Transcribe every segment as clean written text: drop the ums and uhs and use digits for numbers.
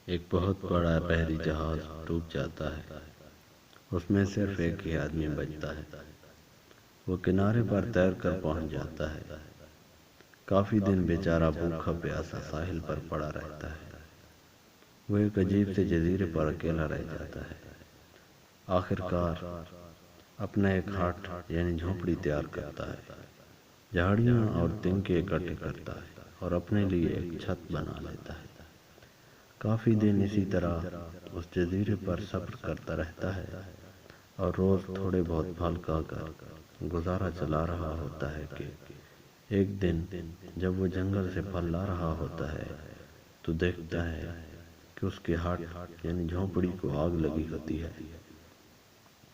ایک بہت بڑا بحری جہاز ڈوب جاتا ہے۔ اس میں صرف ایک ہی آدمی بچتا ہے۔ وہ کنارے پر تیر کر پہنچ جاتا ہے۔ کافی دن بیچارہ بھوکا پیاسا ساحل پر پڑا رہتا ہے۔ وہ ایک عجیب سے جزیرے پر اکیلا رہ جاتا ہے۔ آخر کار اپنا ایک ہٹ یعنی جھونپڑی تیار کرتا ہے، جھاڑیاں اور تنکے اکٹھے کرتا ہے اور اپنے لیے ایک چھت بنا لیتا ہے۔ کافی دن اسی طرح اس جزیرے پر صبر کرتا رہتا ہے اور روز تھوڑے بہت پھل کھا کر گزارا چلا رہا ہوتا ہے کہ ایک دن جب وہ جنگل سے پھل لا رہا ہوتا ہے تو دیکھتا ہے کہ اس کے ہٹ یعنی جھونپڑی کو آگ لگی ہوتی ہے۔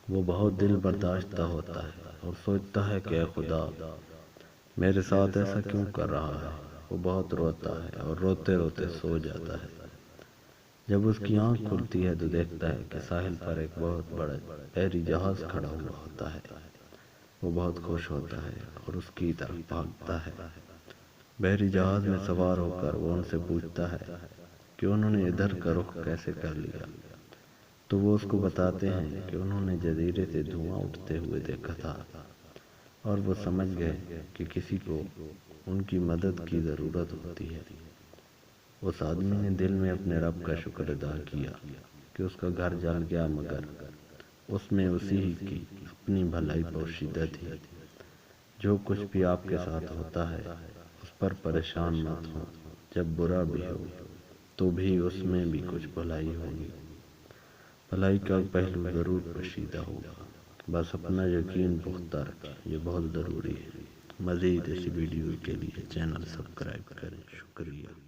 وہ بہت دل برداشتہ ہوتا ہے اور سوچتا ہے کہ اے خدا، میرے ساتھ ایسا کیوں کر رہا ہے۔ وہ بہت روتا ہے اور روتے روتے سو جاتا ہے۔ جب اس کی آنکھ کھلتی ہے تو دیکھتا ہے کہ ساحل پر ایک بہت بڑا بحری جہاز کھڑا ہوا ہوتا ہے۔ وہ بہت خوش ہوتا ہے اور اس کی طرف بھاگتا ہے۔ بحری جہاز میں سوار ہو کر وہ ان سے پوچھتا ہے کہ انہوں نے ادھر کا رخ کیسے کر لیا، تو وہ اس کو بتاتے ہیں کہ انہوں نے جزیرے سے دھواں اٹھتے ہوئے دیکھا تھا اور وہ سمجھ گئے کہ کسی کو ان کی مدد کی ضرورت ہوتی ہے۔ اس آدمی نے دل میں اپنے رب کا شکر ادا کیا کہ اس کا گھر جل گیا، مگر اس میں اسی ہی کی اپنی بھلائی پوشیدہ تھی۔ جو کچھ بھی آپ کے ساتھ ہوتا ہے اس پر پریشان مت ہوں، جب برا بھی ہو تو بھی اس میں بھی کچھ بھلائی ہوگی۔ بھلائی کا پہلو ضرور پوشیدہ ہوگا، بس اپنا یقین پختہ رکھیں، یہ بہت ضروری ہے۔ مزید ایسی ویڈیو کے لیے چینل سبسکرائب کریں۔ شکریہ۔